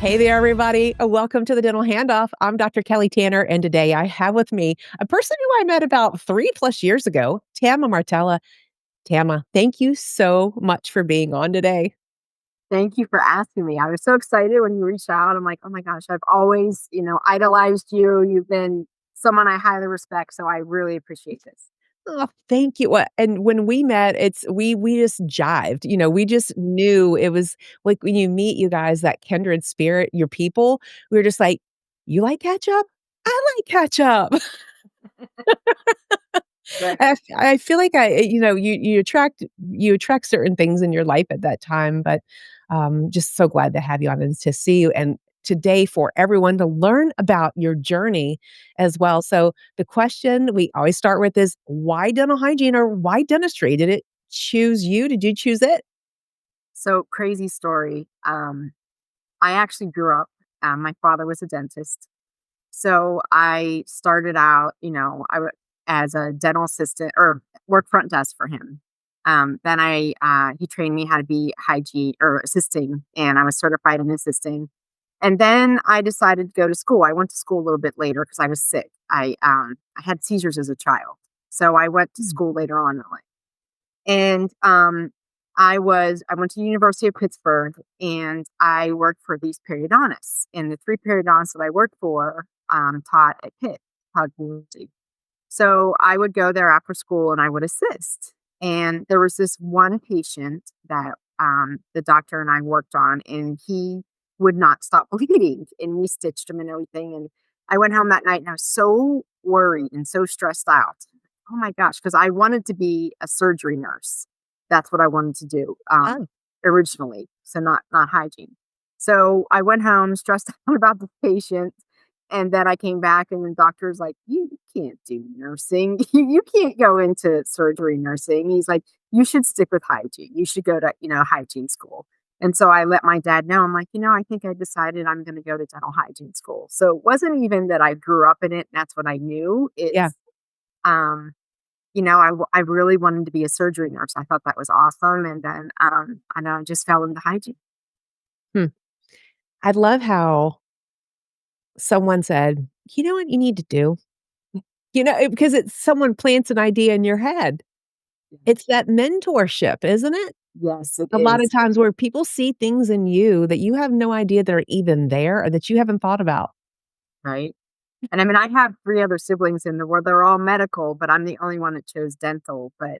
Hey there, everybody. Welcome to the Dental Handoff. I'm Dr. Kelly Tanner, and today I have with me a person who I met about 3+ years ago, Tama Martello. Tama, thank you so much for being on today. Thank you for asking me. I was so excited when you reached out. I'm like, "Oh my gosh, I've always, idolized you. You've been someone I highly respect, so I really appreciate this." Oh, thank you. And when we met, we just jived. We just knew it was like when you meet you guys, that kindred spirit, your people. We were just like, "You like ketchup? I like ketchup." Right. I feel like you attract certain things in your life at that time, but, just so glad to have you on and to see you, and today for everyone to learn about your journey as well. So, the question we always start with is, why dental hygiene or why dentistry? Did it choose you? Did you choose it? So crazy story. I actually grew up. My father was a dentist, so I started out, as a dental assistant or work front desk for him. Then he trained me how to be hygiene or assisting, and I was certified in assisting. And then I decided to go to school. I went to school a little bit later because I was sick. I had seizures as a child, so I went to Mm. school later on in life. And I went to the University of Pittsburgh, and I worked for these periodontists. And the three periodontists that I worked for taught at Pitt, taught community. So I would go there after school and I would assist. And there was this one patient that the doctor and I worked on, and he would not stop bleeding. And we stitched him and everything. And I went home that night and I was so worried and so stressed out. Oh my gosh, because I wanted to be a surgery nurse. That's what I wanted to do Oh, originally. So not hygiene. So I went home stressed out about the patient, and then I came back and the doctor's like, "You can't do nursing. You can't go into surgery nursing." He's like, "You should stick with hygiene. You should go to, hygiene school." And so I let my dad know. I'm like, I think I decided I'm going to go to dental hygiene school. So it wasn't even that I grew up in it. And that's what I knew. yeah. Um, I really wanted to be a surgery nurse. I thought that was awesome. And then I know I just fell into hygiene. Hmm. I love how someone said, "You know what you need to do?" Because it's someone plants an idea in your head. It's that mentorship, isn't it? Yes, it A lot of is. times where people see things in you that you have no idea they're even there or that you haven't thought about. Right. And I mean, I have 3 other siblings in the world. They're all medical, but I'm the only one that chose dental. But,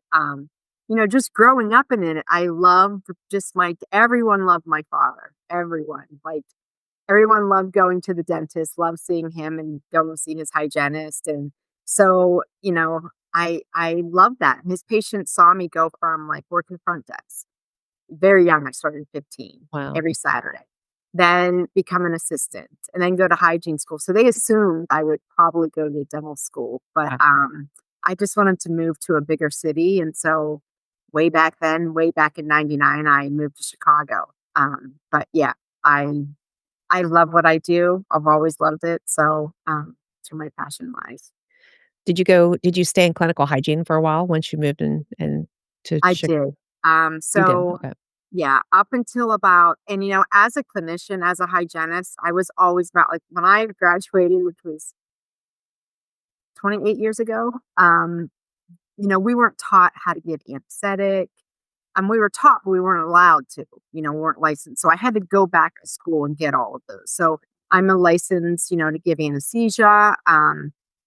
just growing up in it, I loved just like everyone loved my father. Everyone. Like everyone loved going to the dentist, loved seeing him and going to see his hygienist. And so, I love that. His patients saw me go from like working front desk very young. I started at 15 Wow. every Saturday, then become an assistant and then go to hygiene school. So they assumed I would probably go to dental school, but Wow. I just wanted to move to a bigger city. And so way back then, way back in 99, I moved to Chicago. But yeah, I, I love what I do. I've always loved it. So it's where my passion lies. Did you stay in clinical hygiene for a while once you moved in and to I Chic did. you did? So Okay. yeah, up until about, and as a clinician, as a hygienist, I was always about like when I graduated, which was 28 years ago, we weren't taught how to give anesthetic. We were taught, but we weren't allowed to, we weren't licensed. So I had to go back to school and get all of those. So I'm a license, to give anesthesia.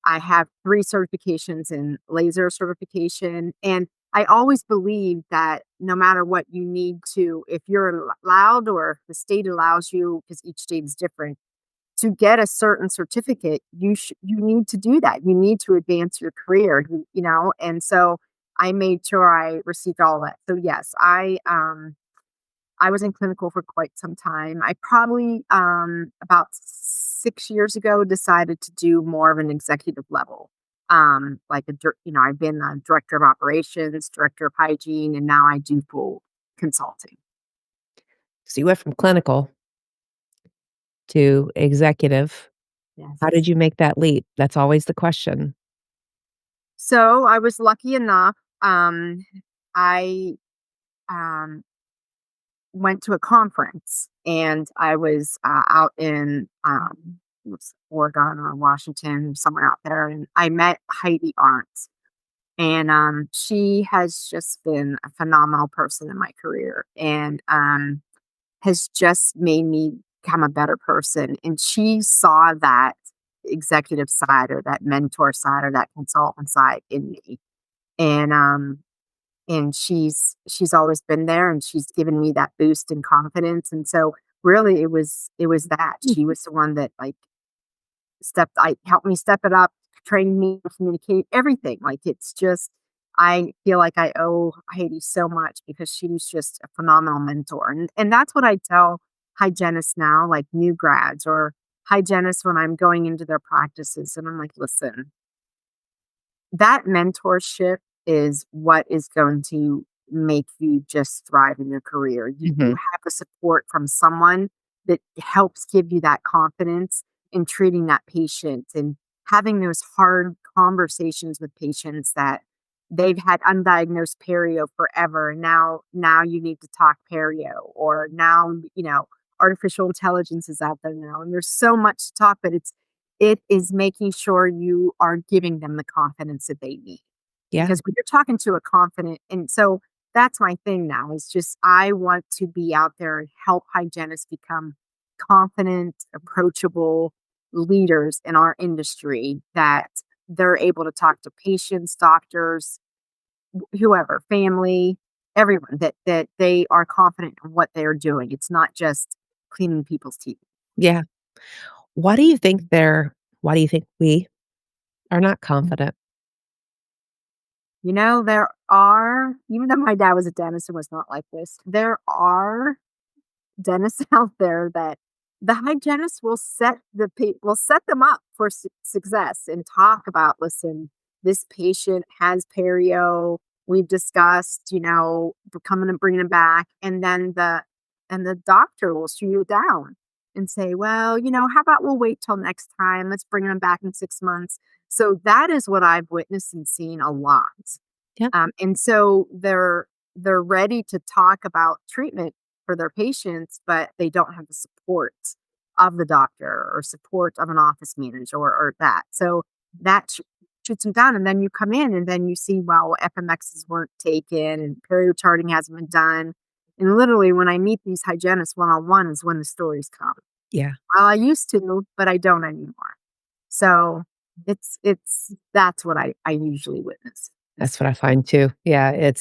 I have 3 certifications in laser certification. And I always believe that no matter what you need to, if you're allowed or if the state allows you, because each state is different, to get a certain certificate, you need to do that. You need to advance your career, and so I made sure I received all that. So yes, I was in clinical for quite some time. I probably about 6 years ago decided to do more of an executive level. I've been a director of operations, director of hygiene, and now I do full consulting. So you went from clinical to executive. How did Yes. you make that leap? That's always the question. So I was lucky enough. I um, went to a conference, and I was out in Oregon or Washington, somewhere out there, and I met Heidi Arndt. And she has just been a phenomenal person in my career, and has just made me become a better person. And she saw that executive side or that mentor side or that consultant side in me. And she's always been there, and she's given me that boost in confidence. And so really it was that Mm. she was the one that like helped me step it up, trained me to communicate, everything. Like, it's just I feel like I owe Heidi so much because she was just a phenomenal mentor. And that's what I tell hygienists now, like new grads or hygienists when I'm going into their practices. And I'm like, listen, that mentorship is what is going to make you just thrive in your career. You Mhm. have the support from someone that helps give you that confidence in treating that patient and having those hard conversations with patients that they've had undiagnosed perio forever. And now you need to talk perio, or now, artificial intelligence is out there now. And there's so much to talk, but it is making sure you are giving them the confidence that they need. Yeah. Because when you're talking to a confident, and so that's my thing now, is just I want to be out there and help hygienists become confident, approachable leaders in our industry, that they're able to talk to patients, doctors, whoever, family, everyone, that they are confident in what they're doing. It's not just cleaning people's teeth. Yeah. Why do you think why do you think we are not confident? There are, even though my dad was a dentist and was not like this, there are dentists out there that the hygienist will set them up for success and talk about, listen, this patient has perio. We've discussed, coming and bringing him back, and then the doctor will shoot you down and say, well, how about we'll wait till next time? Let's bring him back in 6 months. So that is what I've witnessed and seen a lot. Yep. And so they're ready to talk about treatment for their patients, but they don't have the support of the doctor or support of an office manager or that. So that shoots them down. And then you come in and then you see, well, FMXs weren't taken and period charting hasn't been done. And literally, when I meet these hygienists one on one is when the stories come. Yeah. Well, I used to, but I don't anymore. So that's what I usually witness. That's what I find too. Yeah,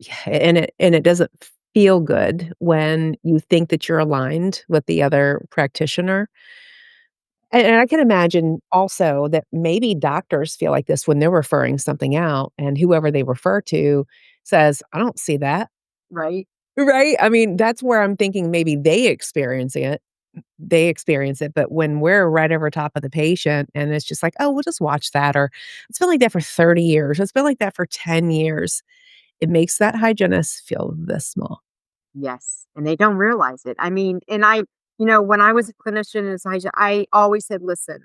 yeah, and it doesn't feel good when you think that you're aligned with the other practitioner. And I can imagine also that maybe doctors feel like this when they're referring something out and whoever they refer to says, "I don't see that." Right? Right? I mean, that's where I'm thinking maybe they experience it, but when we're right over top of the patient and it's just like, "Oh, we'll just watch that," or, "It's been like that for 30 years. It's been like that for 10 years." It makes that hygienist feel this small. Yes, and they don't realize it. I mean, and when I was a clinician as I always said, listen,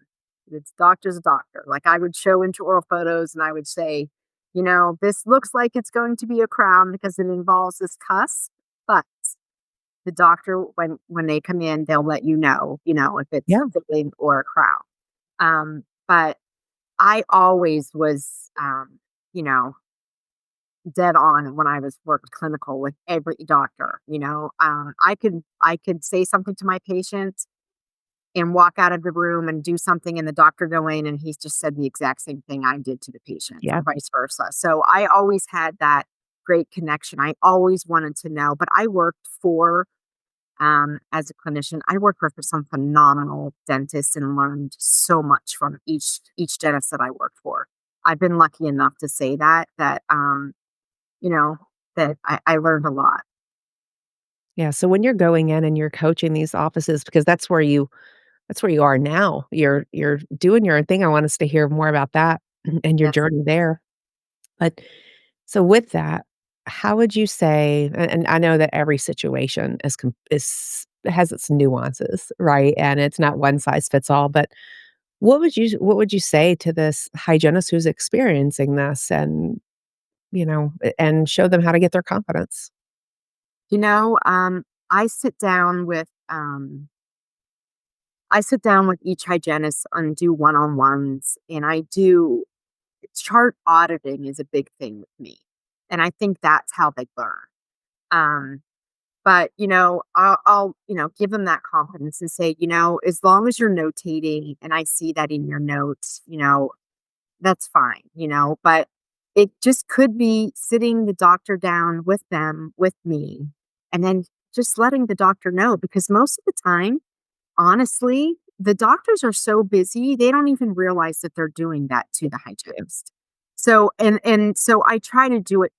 it's doctor's a doctor. Like, I would show intraoral photos and I would say, this looks like it's going to be a crown because it involves this cusp, but the doctor, when they come in, they'll let if it's Yeah. filling or a crown. But I always was, you know, dead on when I was worked clinical with every doctor. I could say something to my patient and walk out of the room and do something, and the doctor go in and he's just said the exact same thing I did to the patient, or Yeah. vice versa. So I always had that great connection. I always wanted to know, but I worked for as a clinician, I worked for some phenomenal dentists and learned so much from each dentist that I worked for. I've been lucky enough to say that you know, that I learned a lot. Yeah, so when you're going in and you're coaching these offices because that's where you are now. You're doing your own thing. I want us to hear more about that and your Yes. journey there. But so with that, how would you say and I know that every situation is has its nuances, right? And it's not one size fits all, but what would you say to this hygienist who's experiencing this and, and show them how to get their confidence? You know, I sit down with I sit down with each hygienist and do one-on-ones, and I do chart auditing is a big thing with me, and I think that's how they learn. Um, but, I'll, give them that confidence and say, as long as you're notating and I see that in your notes, that's fine, but it just could be sitting the doctor down with them, with me, and then just letting the doctor know because most of the time, honestly, the doctors are so busy, they don't even realize that they're doing that to the hygienist. So so I try to do it,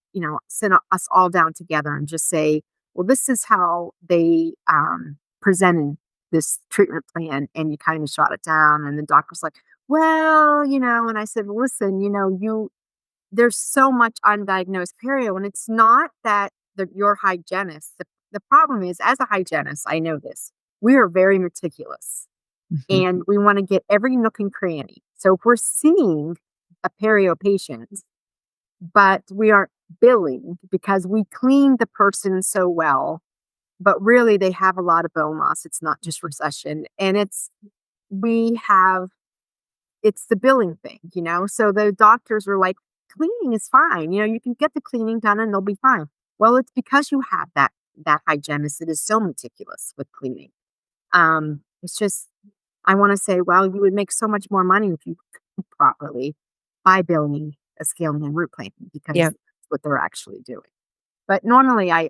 sit us all down together and just say, well, this is how they presented this treatment plan, and you kind of shot it down. And the doctor's like, well, and I said, well, listen, there's so much undiagnosed perio, and it's not that your hygienist. The problem is, as a hygienist, I know this. We are very meticulous, Mhm. and we want to get every nook and cranny. So if we're seeing a perio patient, but we aren't billing because we clean the person so well, but really they have a lot of bone loss. It's not just recession, and we have it's the billing thing. So the doctors are like, "Cleaning is fine, you can get the cleaning done and they'll be fine." Well, it's because you have that hygienist that is so meticulous with cleaning. It's just I wanna say, well, you would make so much more money if you could properly by billing, a scaling, and root planing because Yeah. that's what they're actually doing. But normally, I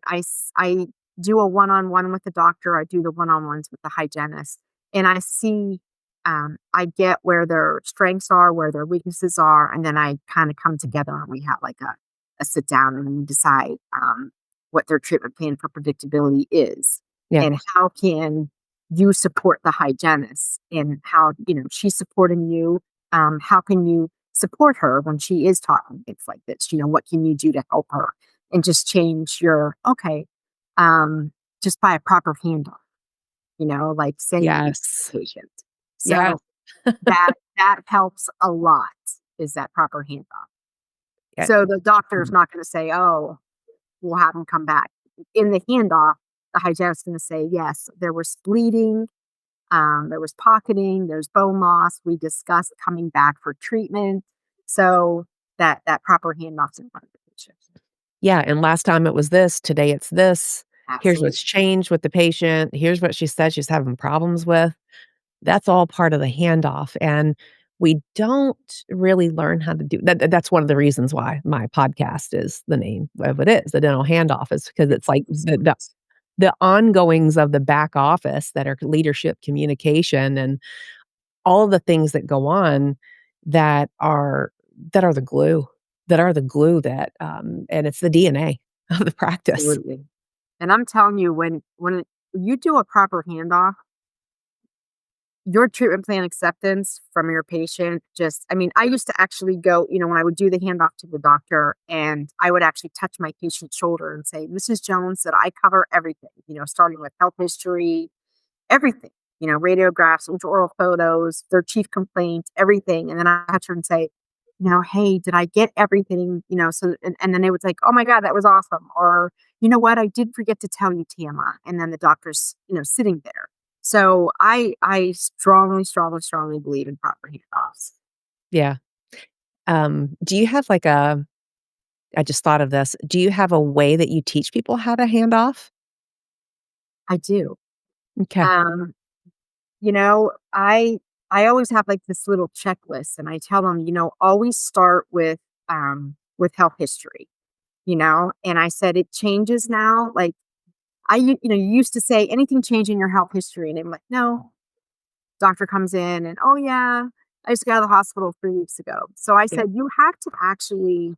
do a one-on-one with the doctor, I do the one-on-ones with the hygienist, and I see, I get where their strengths are, where their weaknesses are, and then I kinda come together and we have, like, a sit down and we decide, what their treatment plan for predictability is, Yeah. and how can you support the hygienist, and how, she's supporting you, how can you support her when she is talking things like this, what can you do to help her? And just change your okay, um, just by a proper handoff, like sending you to Yes. the patient. Yes. So that helps a lot is that proper handoff. Yeah. So the doctor is not gonna say, "Oh, we'll have him come back." In the handoff, the hygienist is gonna say, "Yes, there was bleeding, there was pocketing, there's bone loss. We discussed coming back for treatment." So that proper handoff's in front of the patient. Yeah, and last time it was this, today it's this. Here's Absolutely. what's changed with the patient. Here's what she said she's having problems with. That's all part of the handoff, and we don't really learn how to do that's one of the reasons why my podcast is the name of it is, the Dental Handoff is because it's like the ongoings of the back office that are leadership communication and all of the things that go on that are that are the glue that, and it's the DNA of the practice. Absolutely. And I'm telling you, when you do a proper handoff, your treatment plan acceptance from your patient just I mean, I used to actually go, when I would do the handoff to the doctor and I would actually touch my patient's shoulder and say, Mrs. Jones said I cover everything, starting with health history, everything, radiographs, intraoral photos, their chief complaint, everything. And then I touch her and say, hey, did I get everything? So and then they would like, oh my God, that was awesome. Or, you know what, I did forget to tell you, Tama. And then the doctor's, sitting there. So I strongly, strongly, strongly believe in proper handoffs. Yeah. Do you have like a I just thought of this. Do you have a way that you teach people how to hand off? I do. Okay. Um, you know, I I always have like this little checklist and I tell them, always start with health history, and I said it changes now. Like you used to say anything change in your health history, and I'm like, no. Doctor comes in and oh yeah, I just got out of the hospital 3 weeks ago. So I Yeah. said you have to actually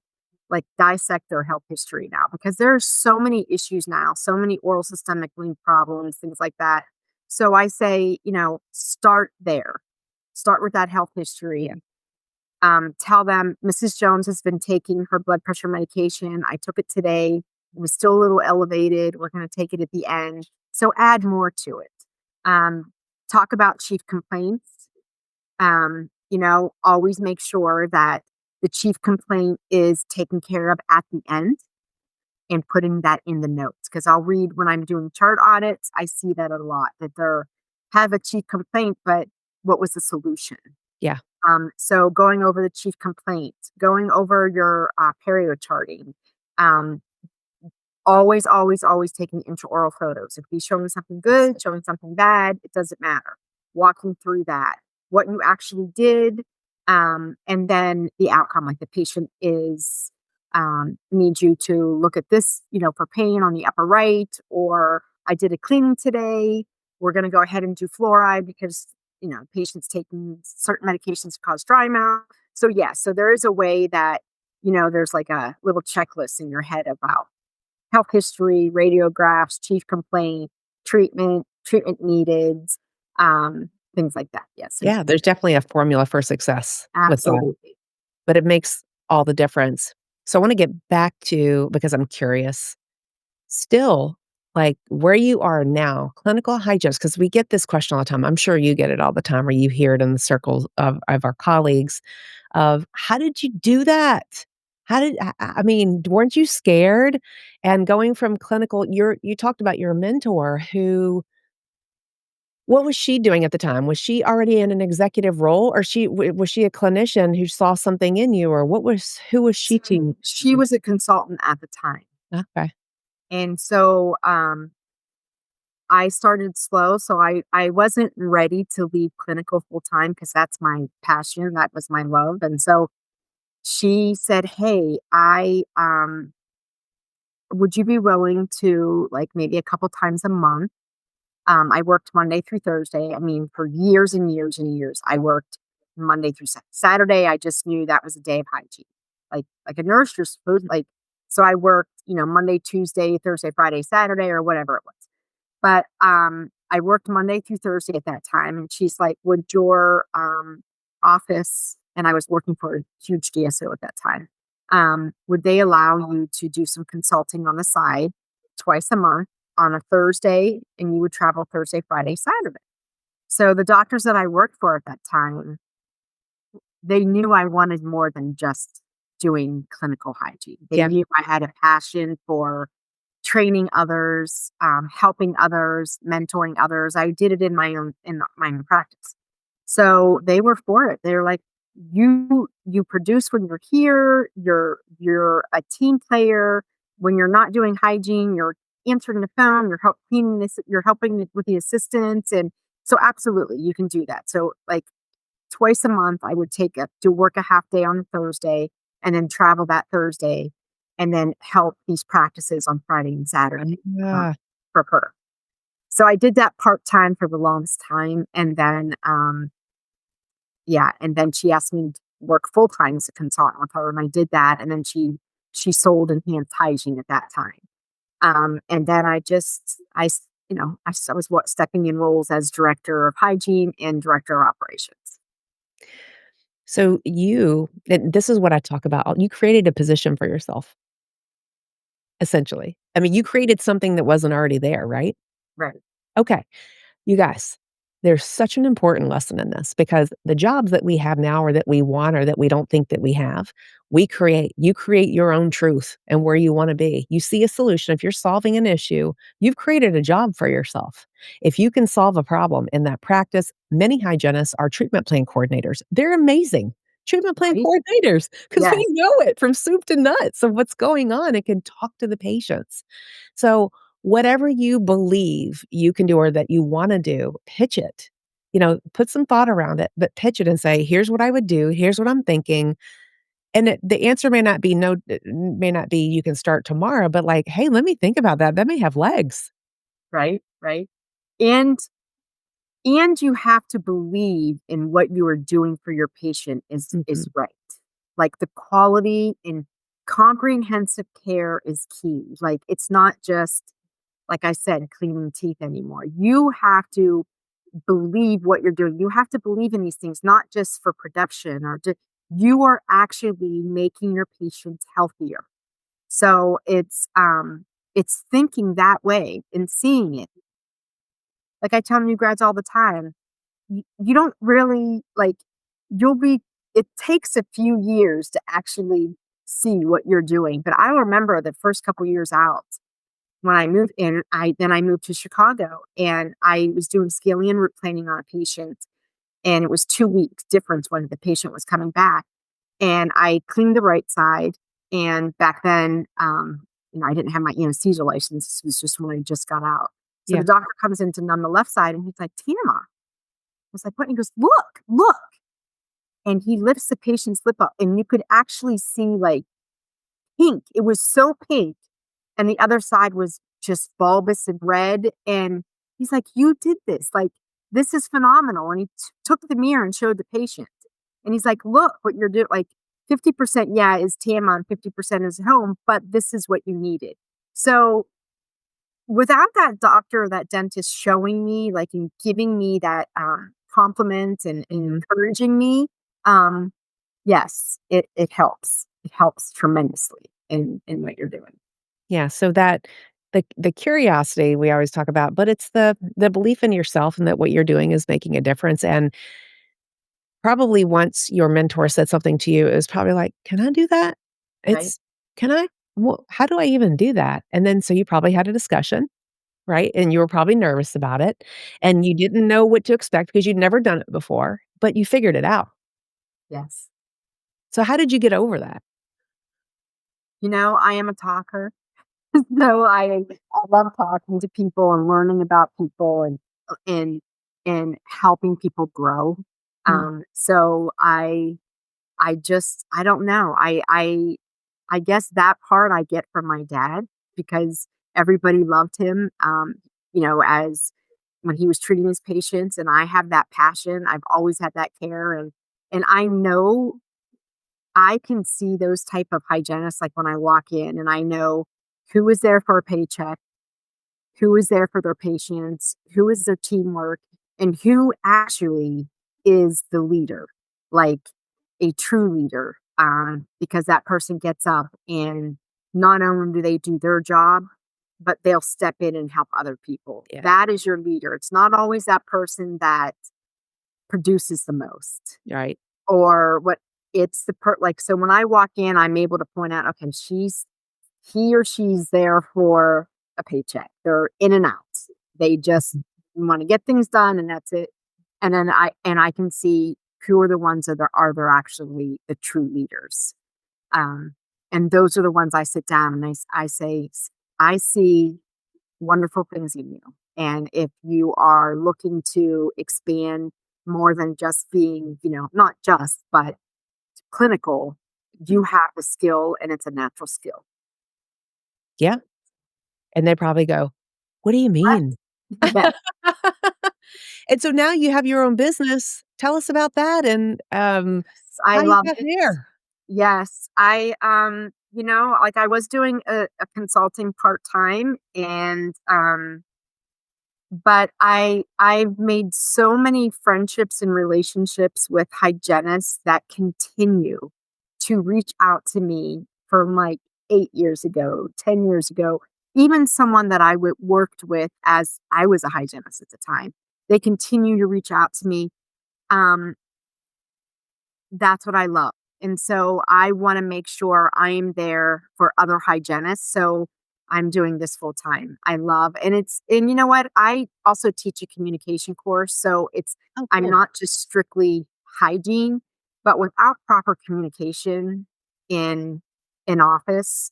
like dissect their health history now because there are so many issues now, so many oral systemic link problems, things like that. So I say, start there. Start with that health history. Yeah. Tell them Mrs. Jones has been taking her blood pressure medication. I took it today. It was still a little elevated. We're going to take it at the end. So add more to it. Um, talk about chief complaints. Always make sure that the chief complaint is taken care of at the end. and putting that in the notes. Because I'll read when I'm doing chart audits, I see that a lot, that they're have a chief complaint, but what was the solution? Yeah. So going over the chief complaint, going over your perio charting, um, always, always, always taking intraoral photos. If he's showing something good, showing something bad, it doesn't matter. Walking through that, what you actually did, and then the outcome. Like the patient is needs you to look at this, for pain on the upper right, or I did a cleaning today. We're going to go ahead and do fluoride because patients taking certain medications to cause dry mouth. So yeah, so there is a way that there's like a little checklist in your head about health history, radiographs, chief complaint, treatment needed, things like that. Yes, Yeah, there's definitely a formula for success with that, absolutely. but it makes all the difference. So I wanna get back to because I'm curious, still, like, where you are now, clinical hygienist, because we get this question all the time. I'm sure you get it all the time or you hear it in the circles of our colleagues of, "How did you do that? How did I mean, weren't you scared?" And going from clinical you talked about your mentor who what was she doing at the time? Was she already in an executive role, or was she a clinician who saw something in you, or who was she to you? She was a consultant at the time. Okay. And so I started slow. So I wasn't ready to leave clinical full time because that's my passion. That was my love. And so she said, "Hey, I would you be willing to like maybe a couple times a month?" I worked Monday through Thursday. I mean, for years and years and years, I worked Monday through Saturday. I just knew that was a day of hygiene. Like a nurse, you're supposed like. So I worked, Monday, Tuesday, Thursday, Friday, Saturday, or whatever it was. But I worked Monday through Thursday at that time, and she's like, "Would your office?" And I was working for a huge DSO at that time. Would they allow you to do some consulting on the side twice a month on a Thursday, and you would travel Thursday, Friday, Saturday? So the doctors that I worked for at that time, they knew I wanted more than just doing clinical hygiene. They Yeah. knew I had a passion for training others, helping others, mentoring others. I did it in my own practice. So they were for it. They're like, you produce when you're here. You're a team player. When you're not doing hygiene, you're answering the phone. You're cleaning this. You're helping with the assistants, and so absolutely you can do that. So like twice a month, I would to work a half day on Thursday and then travel that Thursday and then help these practices on Friday and Saturday Yeah. for her. So I did that part time for the longest time. And then, yeah, and then she asked me to work full time as a consultant with her. And I did that. And then she sold enhanced hygiene at that time. And then I was stepping in roles as director of hygiene and director of operations. So and this is what I talk about, you created a position for yourself, essentially. I mean, you created something that wasn't already there, right? Right. Okay. You guys, there's such an important lesson in this because the jobs that we have now or that we want or that we don't think that we have, we create. You create your own truth and where you want to be. You see a solution. If you're solving an issue, you've created a job for yourself. If you can solve a problem in that practice, many hygienists are treatment plan coordinators. They're amazing. Treatment plan Right. coordinators because they Yes. know it from soup to nuts of what's going on and can talk to the patients. So, whatever you believe you can do or that you wanna do, pitch it. Put some thought around it, but pitch it and say, "Here's what I would do. Here's what I'm thinking." And the answer may not be no may not be you can start tomorrow, but like, "Hey, let me think about that. That may have legs." Right. Right. And And you have to believe in what you are doing for your patient is Mhm. right. Like the quality and comprehensive care is key. Like it's not just like I said, cleaning teeth anymore. You have to believe what you're doing. You have to believe in these things, not just for production you are actually making your patients healthier. So it's thinking that way and seeing it. Like I tell new grads all the time, you don't really like you'll be it takes a few years to actually see what you're doing. But I remember the first couple years out when I moved in, I moved to Chicago and I was doing scaling and root planing on a patient, and it was 2 weeks difference when the patient was coming back. And I cleaned the right side. And back then, I didn't have my anesthesia license. This was just when I just got out. So the Yeah. doctor comes in to numb the left side and he's like, Tama. I was like, what? And he goes, look, look. And he lifts the patient's lip up and you could actually see like pink. It was so pink. And the other side was just bulbous and red. And he's like, you did this. Like, this is phenomenal. And he took the mirror and showed the patient. And he's like, look what you're doing. Like 50%, yeah, is TAMA and 50% is home, but this is what you needed. So without that doctor or that dentist showing me, like, and giving me that compliment and encouraging me, um, yes, it helps. It helps tremendously in what you're doing. Yeah, so that the curiosity we always talk about, but it's the belief in yourself and that what you're doing is making a difference, and probably once your mentor said something to you, it was probably like, "Can I do that? Right? It's can I? Well, how do I even do that?" And then so you probably had a discussion, right? And you were probably nervous about it, and you didn't know what to expect because you'd never done it before, but you figured it out. Yes. So how did you get over that? I am a talker. So I love talking to people and learning about people and and helping people grow. Mm, So I don't know. I guess that part I get from my dad because everybody loved him. As when he was treating his patients, and I have that passion. I've always had that care, and I know I can see those type of hygienists like when I walk in, and I know who is there for a paycheck, who is there for their patients, who is their teamwork, and who actually is the leader, like a true leader. Because that person gets up and not only do they do their job, but they'll step in and help other people. yeah, That is your leader. It's not always that person that produces the most right. or what it's like, so when I walk in, I'm able to point out, okay, he or she's there for a paycheck. They're in and out. They just want to get things done and that's it. And then I can see who are the ones that are actually the true leaders. Um, and those are the ones I sit down and I say, I see wonderful things in you. And if you are looking to expand more than just being, not just, but clinical, you have the skill and it's a natural skill. Yeah, and they probably go, "What do you Right? mean?" Yes. And so now you have your own business. Tell us about that and, I how you love got it. there. Yes. Like I was doing a consulting part-time and but I've made so many friendships and relationships with hygienists that continue to reach out to me from like 8 years ago, 10 years ago, even someone that worked with as I was a hygienist at the time. They continue to reach out to me. Um, that's what I love. And so I want to make sure I'm there for other hygienists. So I'm doing this full time. I love, and you know what? I also teach a communication course. So Oh, I'm cool. not just strictly hygiene, but without proper communication in an office,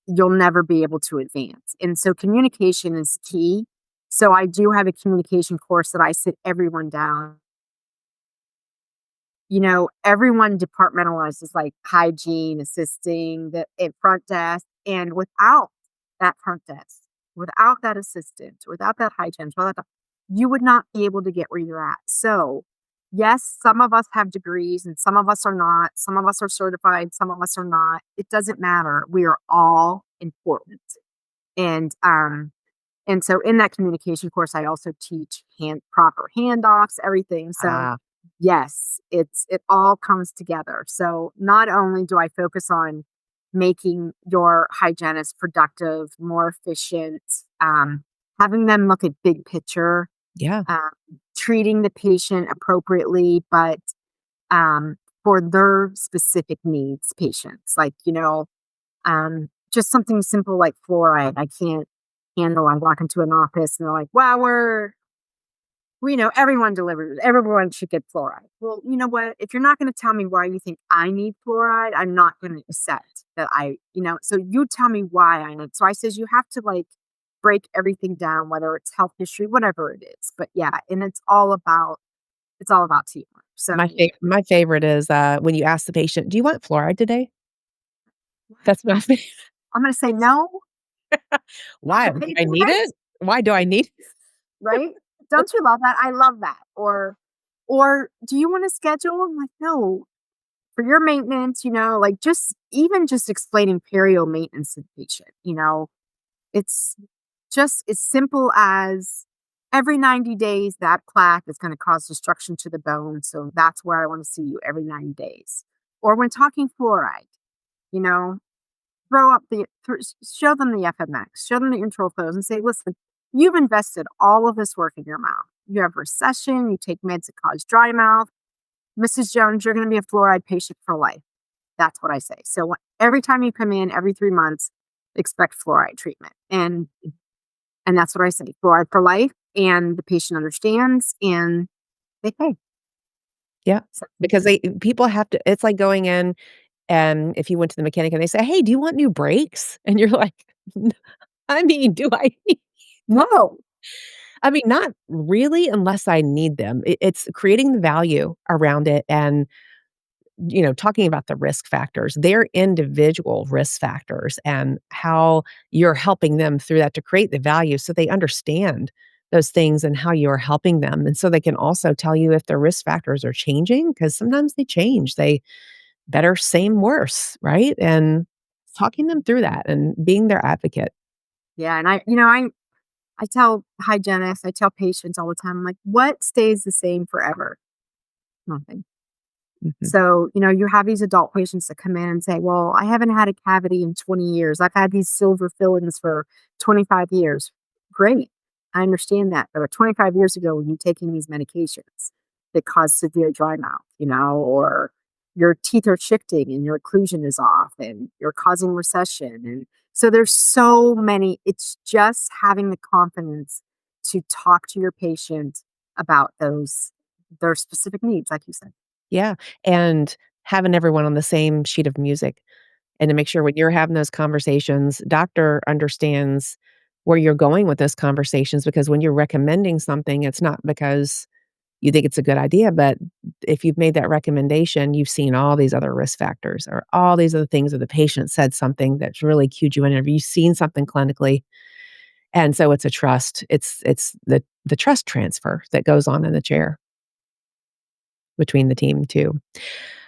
you'll never be able to advance. And so communication is key. So I do have a communication course that I sit everyone down. Everyone departmentalizes like hygiene, assisting the front desk. And without that front desk, without that assistant, without that hygienist, you would not be able to get where you're at. So, yes, some of us have degrees and some of us are not. Some of us are certified, some of us are not. It doesn't matter. We are all important. And and so in that communication course, I also teach proper handoffs, everything. So Ah, yes, it all comes together. So not only do I focus on making your hygienist productive, more efficient, having them look at big picture, yeah. um, treating the patient appropriately, but for their specific needs patients. Like, just something simple like fluoride, I can't handle. I walk into an office and they're like, wow, we know everyone delivers, everyone should get fluoride. Well, you know what? If you're not going to tell me why you think I need fluoride, I'm not going to accept that so you tell me why I need. So I says, you have to like break everything down, whether it's health history, whatever it is. But yeah, and it's all about teamwork. So My favorite is, when you ask the patient, "Do you want fluoride today?" That's my favorite. I'm going to say no. "Why? I Do paid I the need rent, it? Why do I need it?" right? Don't you love that? I love that. Or do you want to schedule? I'm like, no, for your maintenance, like just explaining perio maintenance to the patient, it's just as simple as every 90 days that plaque is going to cause destruction to the bone. So that's where I want to see you every 90 days. Or when talking fluoride, you know, show them the FMX, show them the intro flows and say, listen, you've invested all of this work in your mouth. You have recession, you take meds that cause dry mouth. Mrs. Jones, you're going to be a fluoride patient for life. That's what I say. So every time you come in, every 3 months, expect fluoride treatment. And that's what I say, fluoride for life. And the patient understands and they pay. Yeah, So, because people have to it's like going in, and if you went to the mechanic and they say, "Hey, do you want new brakes?" And you're like, "N I mean, do I need" no. I mean, not really unless I need them. It's creating the value around it and, talking about the risk factors, their individual risk factors and how you're helping them through that to create the value so they understand those things and how you're helping them. And so they can also tell you if their risk factors are changing because sometimes they change. They better, same, worse, right? And talking them through that and being their advocate. Yeah. And I tell hygienists, I tell patients all the time, I'm like, what stays the same forever? Nothing. Mhm. So, you have these adult patients that come in and say, well, I haven't had a cavity in 20 years. I've had these silver fillings for 25 years. Great. I understand that. But 25 years ago, when you're taking these medications that cause severe dry mouth, or your teeth are shifting and your occlusion is off and you're causing recession. And so there's so many, it's just having the confidence to talk to your patient about their specific needs, like you said. Yeah, and having everyone on the same sheet of music, and to make sure when you're having those conversations, doctor understands where you're going with those conversations, because when you're recommending something, it's not because you think it's a good idea, but if you've made that recommendation, you've seen all these other risk factors or all these other things, or the patient said something that's really cued you in, or you've seen something clinically, and so it's a trust. It's the trust transfer that goes on in the chair between the team too.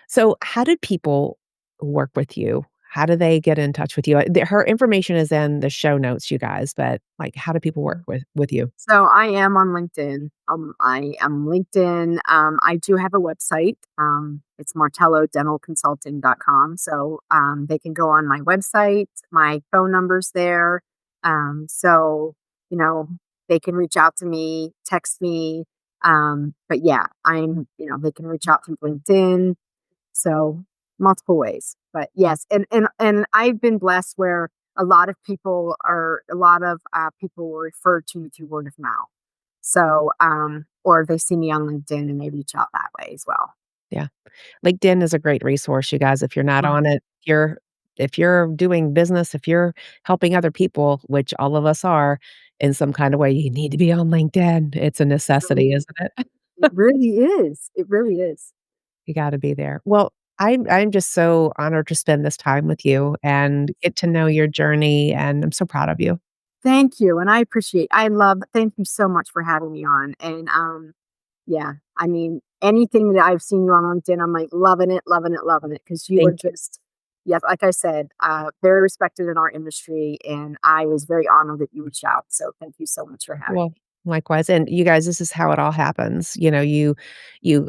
So, how did people work with you? How do they get in touch with you? Her information is in the show notes, you guys, but, like, how do people work with you? So I am on LinkedIn. I am LinkedIn. I do have a website. It's martellodentalconsulting.com. So they can go on my website. My phone number's there. So, you know, they can reach out to me, text me. But yeah, they can reach out through LinkedIn. So multiple ways. But yes, and I've been blessed where a lot of people were referred to through word of mouth. So or they see me on LinkedIn and they reach out that way as well. Yeah. LinkedIn is a great resource, you guys, if you're not Mhm. on it, if you're doing business, if you're helping other people, which all of us are in some kind of way, you need to be on LinkedIn. It's a necessity, Really, isn't it? it really is. It really is. You gotta be there. Well, I'm just so honored to spend this time with you and get to know your journey, and I'm so proud of you. Thank you. And thank you so much for having me on. And yeah, I mean, anything that I've seen you on LinkedIn, I'm like loving it, loving it, loving it. Cause you are Thank you. just, yes, like I said, very respected in our industry. And I was very honored that you reached out. So thank you so much for having Well, me. likewise, and you guys, this is how it all happens. You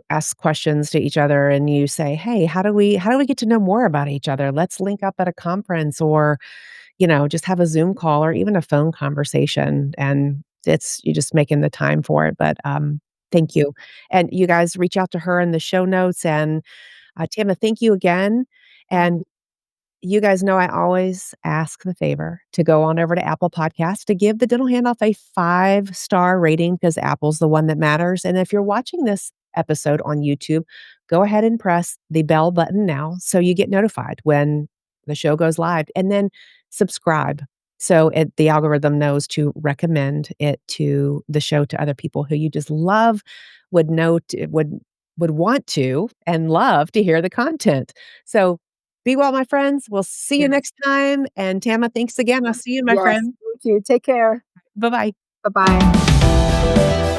ask questions to each other and you say, "Hey, how do we get to know more about each other? Let's link up at a conference or, just have a Zoom call or even a phone conversation." And it's you just making the time for it. But thank you. And you guys reach out to her in the show notes, and Tama, thank you again. Mhm. And you guys know I always ask the favor to go on over to Apple Podcasts to give the Dental Handoff a 5-star rating because Apple's the one that matters. And if you're watching this episode on YouTube, go ahead and press the bell button now so you get notified when the show goes live. And then subscribe so the algorithm knows to recommend it to the show to other people who you just love, would know, would want to and love to hear the content. So be well, my friends. We'll see you Yes. next time. And Tama, thanks again. I'll see you, my Yes. friend. Thank you. Take care. Bye bye. Bye-bye.